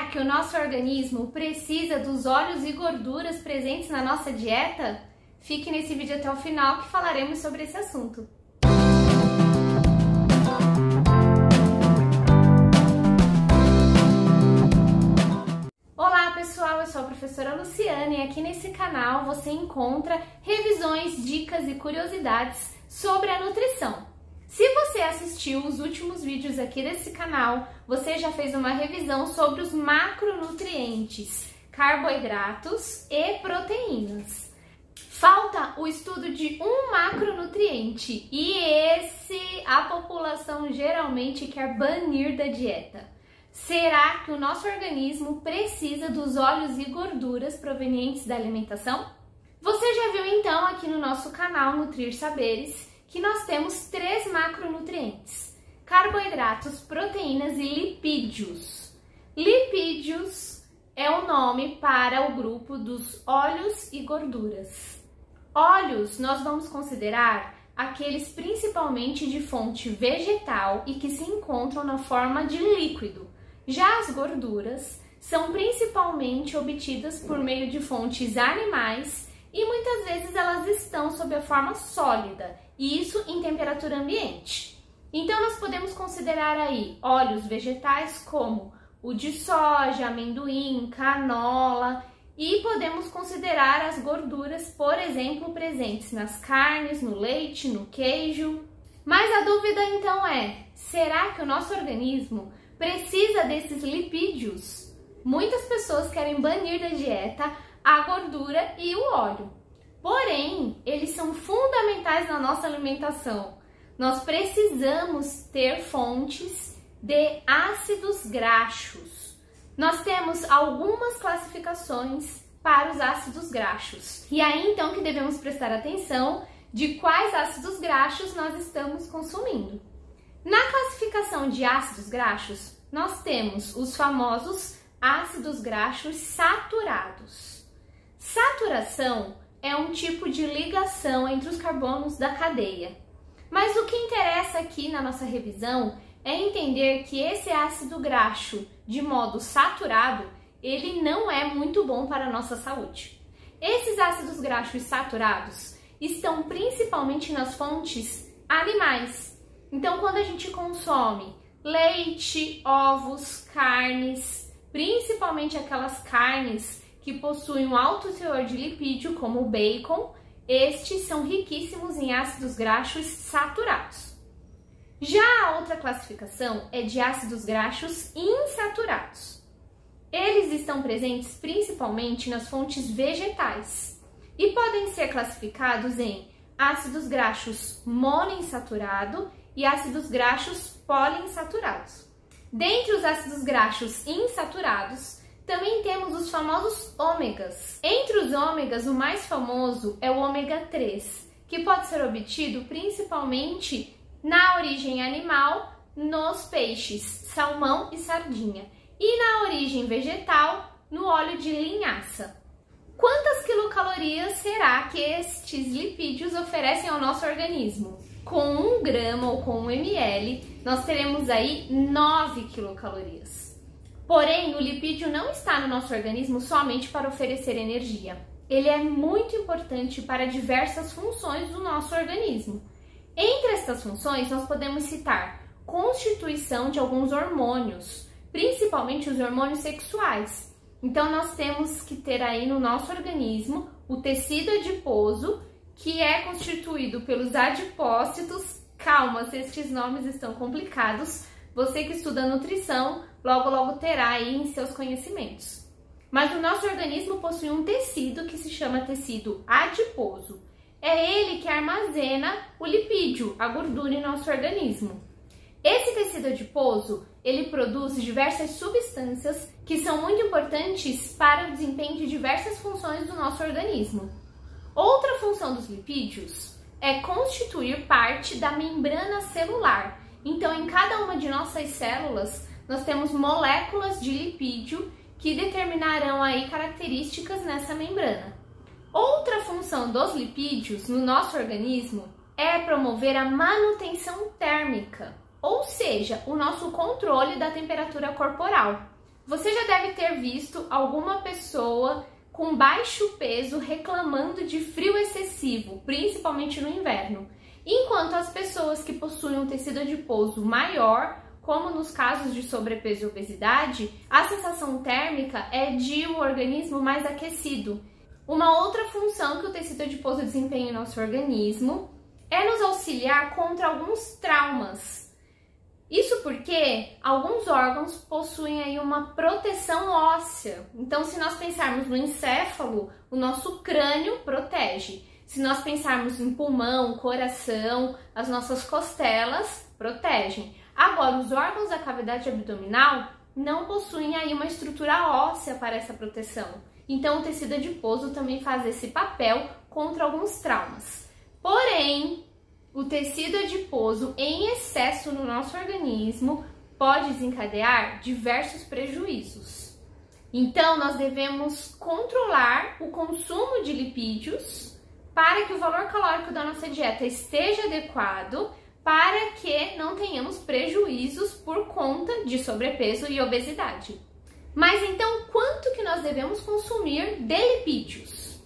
que o nosso organismo precisa dos óleos e gorduras presentes na nossa dieta? Fique nesse vídeo até o final que falaremos sobre esse assunto. Olá pessoal, eu sou a professora Luciana e aqui nesse canal você encontra revisões, dicas e curiosidades sobre a nutrição. Se você assistiu os últimos vídeos aqui desse canal, você já fez uma revisão sobre os macronutrientes, carboidratos e proteínas. Falta o estudo de um macronutriente e esse a população geralmente quer banir da dieta. Será que o nosso organismo precisa dos óleos e gorduras provenientes da alimentação? Você já viu então aqui no nosso canal Nutrir Saberes que nós temos 3 macronutrientes: carboidratos, proteínas e lipídios. Lipídios é o nome para o grupo dos óleos e gorduras. Óleos nós vamos considerar aqueles principalmente de fonte vegetal e que se encontram na forma de líquido. Já as gorduras são principalmente obtidas por meio de fontes animais e muitas vezes elas estão sob a forma sólida, e isso em temperatura ambiente. Então nós podemos considerar aí óleos vegetais como o de soja, amendoim, canola, e podemos considerar as gorduras, por exemplo, presentes nas carnes, no leite, no queijo. Mas a dúvida então é, será que o nosso organismo precisa desses lipídios? Muitas pessoas querem banir da dieta a gordura e o óleo. Porém, eles são fundamentais na nossa alimentação. Nós precisamos ter fontes de ácidos graxos. Nós temos algumas classificações para os ácidos graxos. E aí então que devemos prestar atenção de quais ácidos graxos nós estamos consumindo. Na classificação de ácidos graxos, nós temos os famosos ácidos graxos saturados. Saturação é um tipo de ligação entre os carbonos da cadeia. Mas o que interessa aqui na nossa revisão é entender que esse ácido graxo, de modo saturado, ele não é muito bom para a nossa saúde. Esses ácidos graxos saturados estão principalmente nas fontes animais. Então, quando a gente consome leite, ovos, carnes, principalmente aquelas carnes que possuem um alto teor de lipídio, como o bacon, estes são riquíssimos em ácidos graxos saturados. Já a outra classificação é de ácidos graxos insaturados. Eles estão presentes principalmente nas fontes vegetais e podem ser classificados em ácidos graxos monoinsaturado e ácidos graxos poliinsaturados. Dentre os ácidos graxos insaturados, também temos os famosos ômegas. Entre os ômegas, o mais famoso é o ômega 3, que pode ser obtido principalmente na origem animal, nos peixes, salmão e sardinha, e na origem vegetal, no óleo de linhaça. Quantas quilocalorias será que estes lipídios oferecem ao nosso organismo? Com 1 grama ou com 1 ml, nós teremos aí 9 quilocalorias. Porém, o lipídio não está no nosso organismo somente para oferecer energia. Ele é muito importante para diversas funções do nosso organismo. Entre estas funções, nós podemos citar constituição de alguns hormônios, principalmente os hormônios sexuais. Então, nós temos que ter aí no nosso organismo o tecido adiposo, que é constituído pelos adipócitos. Calma, se estes nomes estão complicados, você que estuda nutrição, logo terá aí em seus conhecimentos. Mas o nosso organismo possui um tecido que se chama tecido adiposo. É ele que armazena o lipídio, a gordura em nosso organismo. Esse tecido adiposo, ele produz diversas substâncias que são muito importantes para o desempenho de diversas funções do nosso organismo. Outra função dos lipídios é constituir parte da membrana celular. Então, em cada uma de nossas células, nós temos moléculas de lipídio que determinarão aí características nessa membrana. Outra função dos lipídios no nosso organismo é promover a manutenção térmica, ou seja, o nosso controle da temperatura corporal. Você já deve ter visto alguma pessoa com baixo peso reclamando de frio excessivo, principalmente no inverno, enquanto as pessoas que possuem um tecido adiposo maior, como nos casos de sobrepeso e obesidade, a sensação térmica é de um organismo mais aquecido. Uma outra função que o tecido adiposo desempenha em nosso organismo é nos auxiliar contra alguns traumas. Isso porque alguns órgãos possuem aí uma proteção óssea. Então, se nós pensarmos no encéfalo, o nosso crânio protege. Se nós pensarmos em pulmão, coração, as nossas costelas protegem. Agora, os órgãos da cavidade abdominal não possuem aí uma estrutura óssea para essa proteção. Então, o tecido adiposo também faz esse papel contra alguns traumas. Porém, o tecido adiposo em excesso no nosso organismo pode desencadear diversos prejuízos. Então, nós devemos controlar o consumo de lipídios para que o valor calórico da nossa dieta esteja adequado, para que não tenhamos prejuízos por conta de sobrepeso e obesidade. Mas então, quanto que nós devemos consumir de lipídios?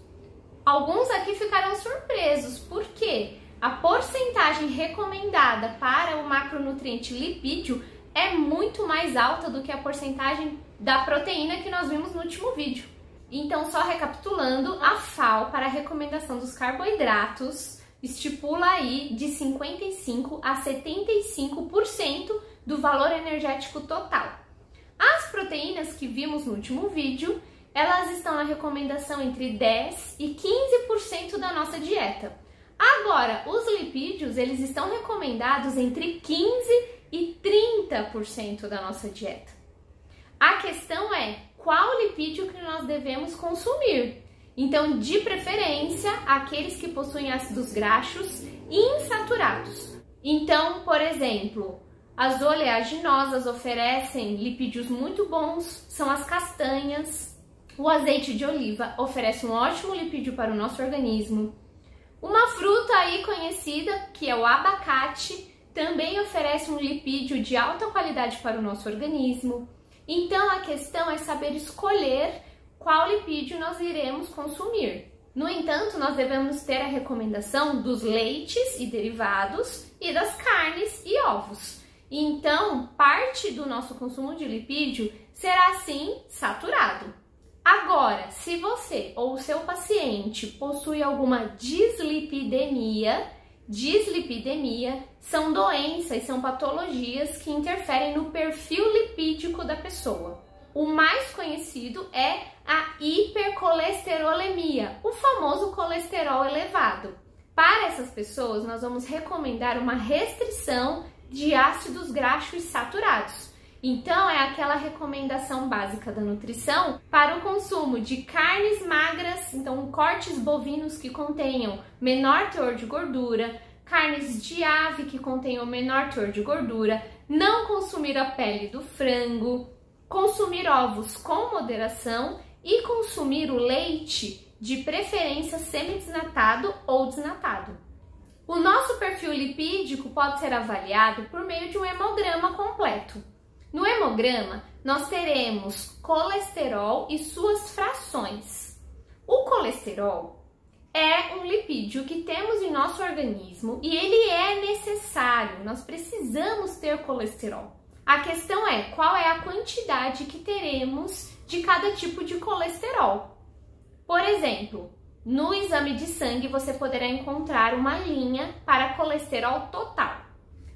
Alguns aqui ficaram surpresos, porque a porcentagem recomendada para o macronutriente lipídio é muito mais alta do que a porcentagem da proteína que nós vimos no último vídeo. Então, só recapitulando, a FAO, para a recomendação dos carboidratos, estipula aí de 55% a 75% do valor energético total. As proteínas que vimos no último vídeo, elas estão na recomendação entre 10% e 15% da nossa dieta. Agora, os lipídios, eles estão recomendados entre 15% e 30% da nossa dieta. A questão é, qual lipídio que nós devemos consumir? Então, de preferência, aqueles que possuem ácidos graxos insaturados. Então, por exemplo, as oleaginosas oferecem lipídios muito bons, são as castanhas. O azeite de oliva oferece um ótimo lipídio para o nosso organismo. Uma fruta aí conhecida, que é o abacate, também oferece um lipídio de alta qualidade para o nosso organismo. Então, a questão é saber escolher qual lipídio nós iremos consumir. No entanto, nós devemos ter a recomendação dos leites e derivados e das carnes e ovos. Então, parte do nosso consumo de lipídio será, sim, saturado. Agora, se você ou o seu paciente possui alguma dislipidemia são doenças, são patologias que interferem no perfil lipídico da pessoa. O mais conhecido é a hipercolesterolemia, o famoso colesterol elevado. Para essas pessoas, nós vamos recomendar uma restrição de ácidos graxos saturados. Então, é aquela recomendação básica da nutrição para o consumo de carnes magras, então cortes bovinos que contenham menor teor de gordura, carnes de ave que contenham menor teor de gordura, não consumir a pele do frango, consumir ovos com moderação e consumir o leite, de preferência semidesnatado ou desnatado. O nosso perfil lipídico pode ser avaliado por meio de um hemograma completo. No hemograma, nós teremos colesterol e suas frações. O colesterol é um lipídio que temos em nosso organismo e ele é necessário, nós precisamos ter colesterol. A questão é qual é a quantidade que teremos de cada tipo de colesterol. Por exemplo, no exame de sangue você poderá encontrar uma linha para colesterol total.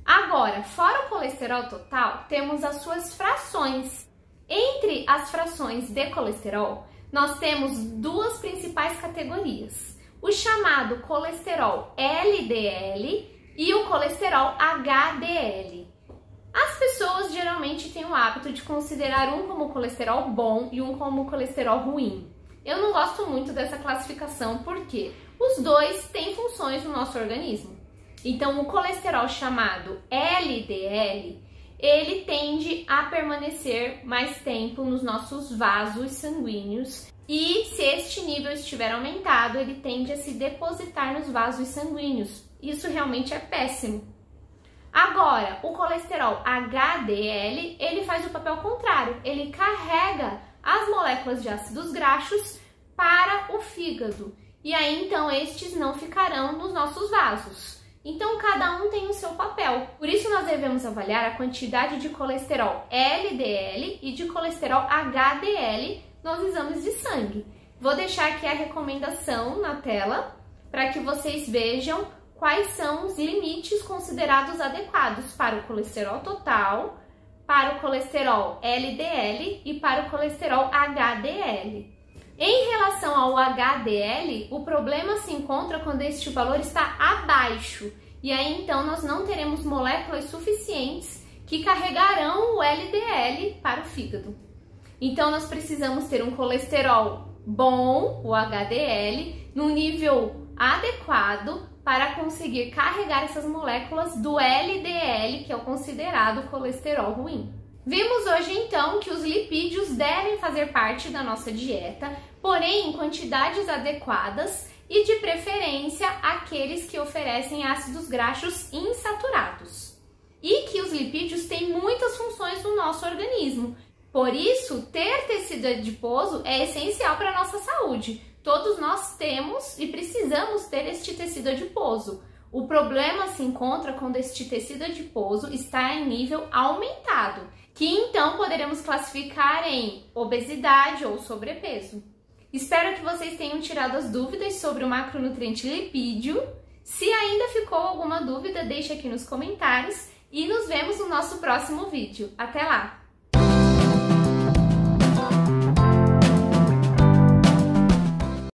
Agora, fora o colesterol total, temos as suas frações. Entre as frações de colesterol, nós temos duas principais categorias. O chamado colesterol LDL e o colesterol HDL. As pessoas geralmente têm o hábito de considerar um como colesterol bom e um como colesterol ruim. Eu não gosto muito dessa classificação porque os dois têm funções no nosso organismo. Então, o colesterol chamado LDL, ele tende a permanecer mais tempo nos nossos vasos sanguíneos e se este nível estiver aumentado, ele tende a se depositar nos vasos sanguíneos. Isso realmente é péssimo. Agora, o colesterol HDL, ele faz o papel contrário, ele carrega as moléculas de ácidos graxos para o fígado. E aí, então, estes não ficarão nos nossos vasos. Então, cada um tem o seu papel. Por isso, nós devemos avaliar a quantidade de colesterol LDL e de colesterol HDL nos exames de sangue. Vou deixar aqui a recomendação na tela para que vocês vejam quais são os limites considerados adequados para o colesterol total, para o colesterol LDL e para o colesterol HDL. Em relação ao HDL, o problema se encontra quando este valor está abaixo, e aí então nós não teremos moléculas suficientes que carregarão o LDL para o fígado. Então nós precisamos ter um colesterol bom, o HDL, no nível adequado para conseguir carregar essas moléculas do LDL, que é o considerado colesterol ruim. Vimos hoje então que os lipídios devem fazer parte da nossa dieta, porém em quantidades adequadas e de preferência aqueles que oferecem ácidos graxos insaturados. E que os lipídios têm muitas funções no nosso organismo. Por isso, ter tecido adiposo é essencial para a nossa saúde. Todos nós temos e precisamos ter este tecido adiposo. O problema se encontra quando este tecido adiposo está em nível aumentado, que então poderemos classificar em obesidade ou sobrepeso. Espero que vocês tenham tirado as dúvidas sobre o macronutriente lipídio. Se ainda ficou alguma dúvida, deixe aqui nos comentários e nos vemos no nosso próximo vídeo. Até lá!